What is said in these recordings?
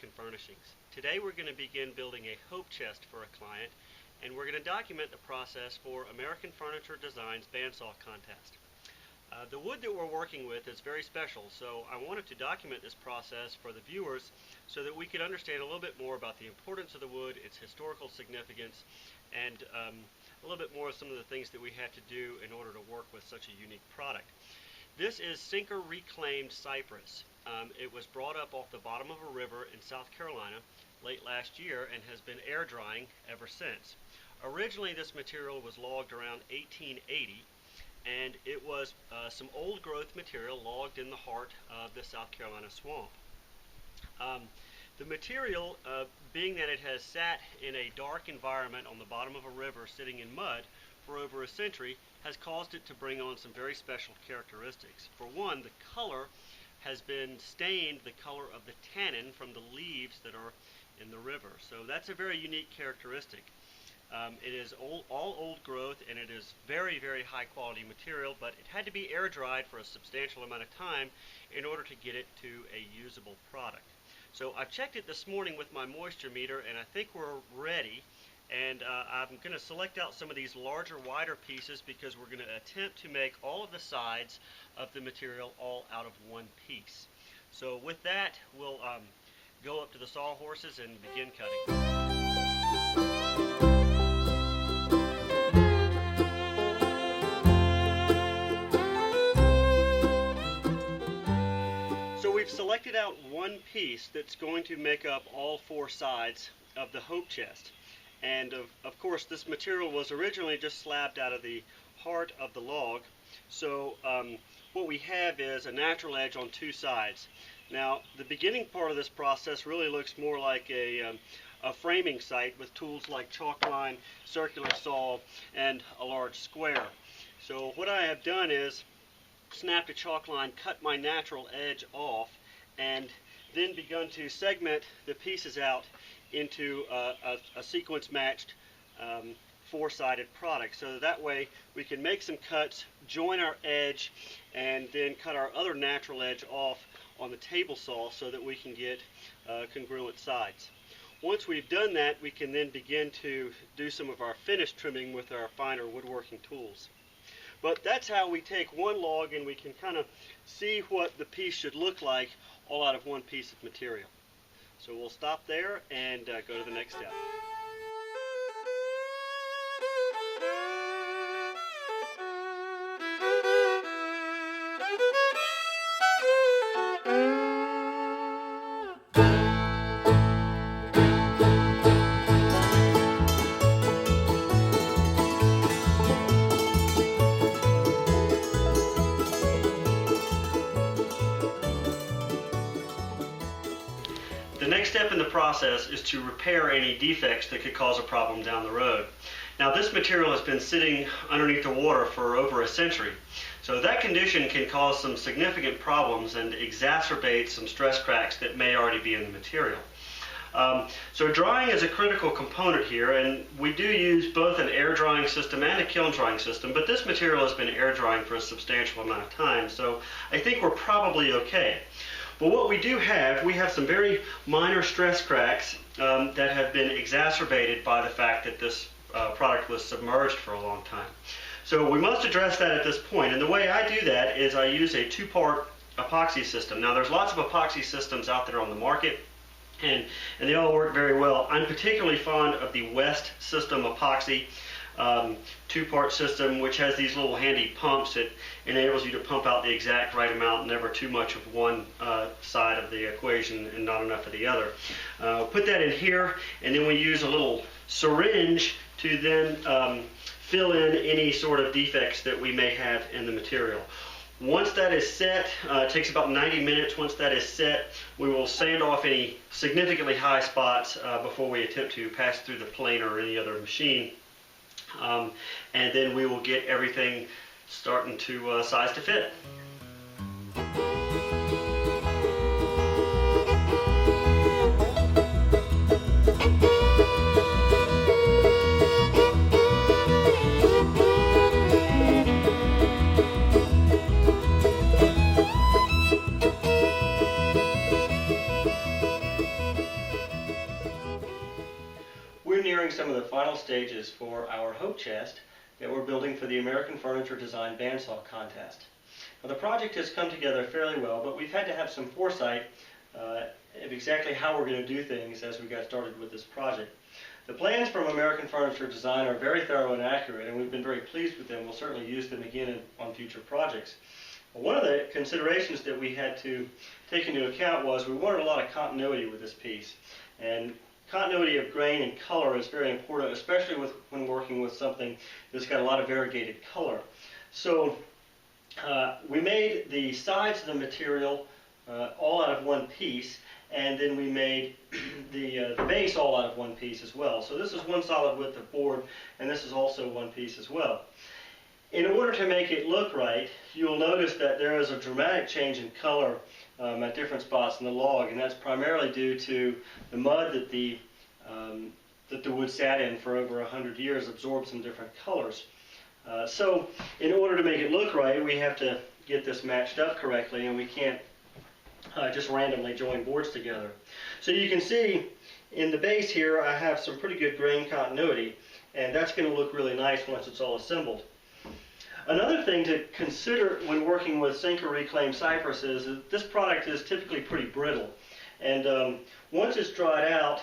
American Furnishings. Today we're going to begin building a hope chest for a client, and we're going to document the process for American Furniture Design's bandsaw contest. The wood that we're working with is very special, so I wanted to document this process for the viewers so that we could understand a little bit more about the importance of the wood, its historical significance, and a little bit more of some of the things that we had to do in order to work with such a unique product. This is sinker reclaimed cypress. It was brought up off the bottom of a river in South Carolina late last year and has been air drying ever since. Originally this material was logged around 1880, and it was some old growth material logged in the heart of the South Carolina swamp. The material, being that it has sat in a dark environment on the bottom of a river sitting in mud for over a century, has caused it to bring on some very special characteristics. For one, the color has been stained the color of the tannin from the leaves that are in the river. So that's a very unique characteristic. It is all old growth, and it is very, very high quality material, but it had to be air dried for a substantial amount of time in order to get it to a usable product. So I've checked it this morning with my moisture meter, and I think we're ready. And I'm going to select out some of these larger, wider pieces because we're going to attempt to make all of the sides of the material all out of one piece. So with that, we'll go up to the sawhorses and begin cutting. So we've selected out one piece that's going to make up all four sides of the hope chest. And of course this material was originally just slabbed out of the heart of the log. So what we have is a natural edge on two sides. Now the beginning part of this process really looks more like a framing site with tools like chalk line, circular saw, and a large square. So what I have done is snapped a chalk line, cut my natural edge off, and then begun to segment the pieces out into a sequence matched four-sided product. So that way we can make some cuts, join our edge, and then cut our other natural edge off on the table saw so that we can get congruent sides. Once we've done that, we can then begin to do some of our finish trimming with our finer woodworking tools. But that's how we take one log and we can kind of see what the piece should look like all out of one piece of material. So we'll stop there and go to the next step. The next step in the process is to repair any defects that could cause a problem down the road. Now this material has been sitting underneath the water for over a century. So that condition can cause some significant problems and exacerbate some stress cracks that may already be in the material. So drying is a critical component here, and we do use both an air drying system and a kiln drying system, but this material has been air drying for a substantial amount of time, so I think we're probably okay. But what we do have, we have some very minor stress cracks that have been exacerbated by the fact that this product was submerged for a long time. So we must address that at this point, and the way I do that is I use a two-part epoxy system. Now there's lots of epoxy systems out there on the market, and they all work very well. I'm particularly fond of the West System epoxy two-part system, which has these little handy pumps that enables you to pump out the exact right amount, never too much of one side of the equation and not enough of the other. Put that in here, and then we use a little syringe to then fill in any sort of defects that we may have in the material. Once that is set, it takes about 90 minutes. Once that is set, we will sand off any significantly high spots before we attempt to pass through the planer or any other machine. And then we will get everything starting to size to fit. we're nearing some of the final stages for our hope chest that we're building for the American Furniture Design Bandsaw Contest. Now, the project has come together fairly well, but we've had to have some foresight of exactly how we're going to do things as we got started with this project. The plans from American Furniture Design are very thorough and accurate, and we've been very pleased with them. We'll certainly use them again on future projects. One of the considerations that we had to take into account was we wanted a lot of continuity with this piece. And continuity of grain and color is very important, especially when working with something that's got a lot of variegated color. So we made the sides of the material all out of one piece, and then we made the base all out of one piece as well. So this is one solid width of board, and this is also one piece as well. In order to make it look right, you'll notice that there is a dramatic change in color at different spots in the log, and that's primarily due to the mud that the wood sat in for over 100 years absorbed some different colors. So in order to make it look right, we have to get this matched up correctly, and we can't just randomly join boards together. So you can see in the base here I have some pretty good grain continuity, and that's going to look really nice once it's all assembled. Another thing to consider when working with sink or reclaimed cypress is that this product is typically pretty brittle, and once it's dried out,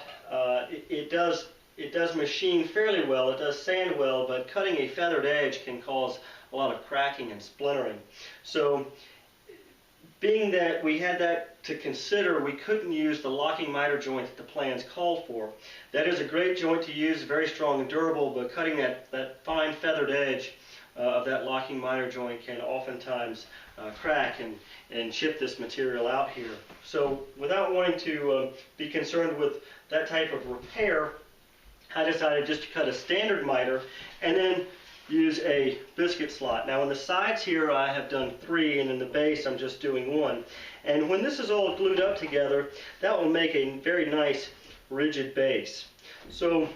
it does machine fairly well, it does sand well, but cutting a feathered edge can cause a lot of cracking and splintering. So being that we had that to consider, we couldn't use the locking miter joint that the plans called for. That is a great joint to use, very strong and durable, but cutting that fine feathered edge of that locking miter joint can oftentimes crack and chip this material out here. So without wanting to be concerned with that type of repair, I decided just to cut a standard miter and then use a biscuit slot. Now on the sides here I have done 3, and in the base I'm just doing 1. And when this is all glued up together, that will make a very nice rigid base. So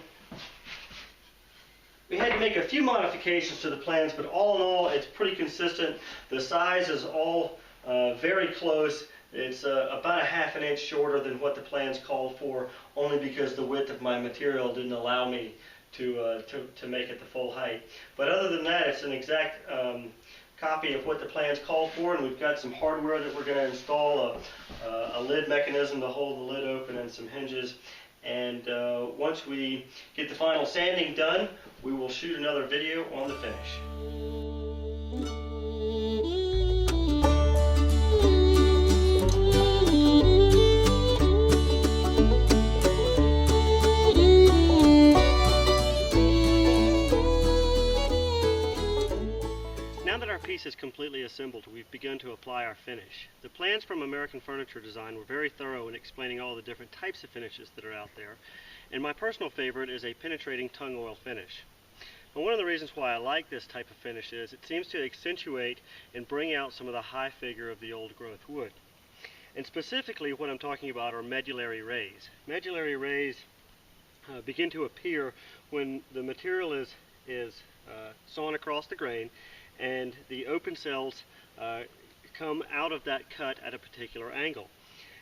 we had to make a few modifications to the plans, but all in all it's pretty consistent. The size is all very close. It's about a ½ an inch shorter than what the plans called for, only because the width of my material didn't allow me to make it the full height. But other than that, it's an exact copy of what the plans called for, and we've got some hardware that we're going to install, a lid mechanism to hold the lid open and some hinges. And once we get the final sanding done, we will shoot another video on the finish. Now that our piece is completely assembled, we've begun to apply our finish. The plans from American Furniture Design were very thorough in explaining all the different types of finishes that are out there, and my personal favorite is a penetrating tung oil finish. And one of the reasons why I like this type of finish is it seems to accentuate and bring out some of the high figure of the old growth wood. And specifically what I'm talking about are medullary rays. Medullary rays begin to appear when the material is sawn across the grain, and the open cells come out of that cut at a particular angle.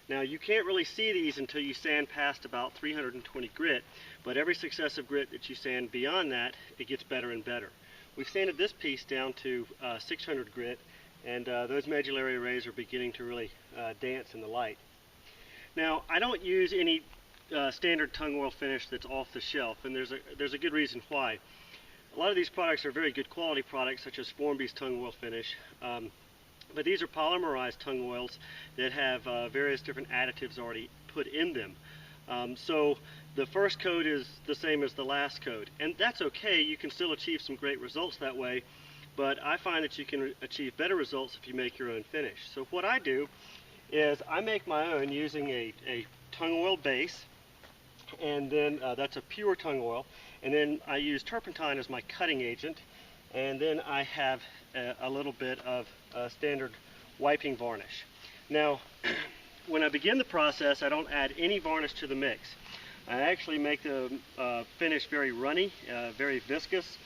Now you can't really see these until you sand past about 320 grit, but every successive grit that you sand beyond that, it gets better and better. We've sanded this piece down to 600 grit, and those medullary rays are beginning to really dance in the light. Now I don't use any standard tung oil finish that's off the shelf, and there's a good reason why. A lot of these products are very good quality products, such as Formby's tung oil finish, but these are polymerized tung oils that have various different additives already put in them. So the first coat is the same as the last coat, and that's okay. You can still achieve some great results that way, but I find that you can achieve better results if you make your own finish. So what I do is I make my own using a tung oil base, and then that's a pure tung oil, and then I use turpentine as my cutting agent, and then I have a little bit of standard wiping varnish. Now when I begin the process, I don't add any varnish to the mix. I actually make the finish very runny, very viscous,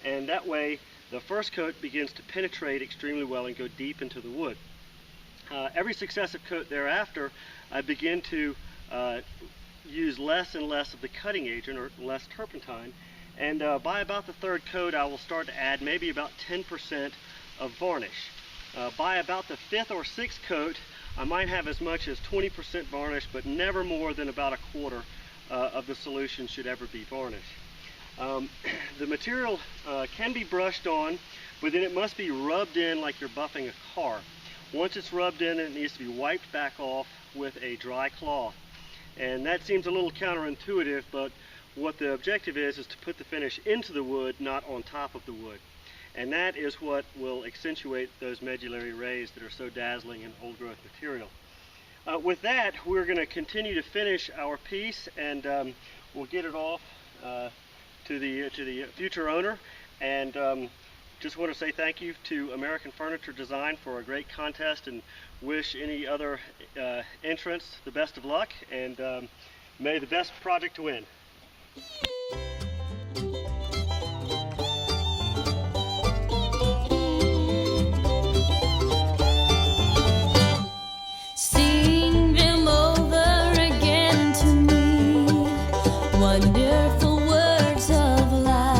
and that way the first coat begins to penetrate extremely well and go deep into the wood. Every successive coat thereafter, I begin to use less and less of the cutting agent, or less turpentine, and by about the third coat I will start to add maybe about 10% of varnish. By about the fifth or sixth coat I might have as much as 20% varnish, but never more than about a quarter of the solution should ever be varnish. The material can be brushed on, but then it must be rubbed in like you're buffing a car. Once it's rubbed in, it needs to be wiped back off with a dry cloth. And that seems a little counterintuitive, but what the objective is to put the finish into the wood, not on top of the wood. And that is what will accentuate those medullary rays that are so dazzling in old growth material. With that, we're going to continue to finish our piece, and we'll get it off to the future owner. And just want to say thank you to American Furniture Design for a great contest, and wish any other entrants the best of luck, and may the best project to win. Sing them over again to me, wonderful words of life.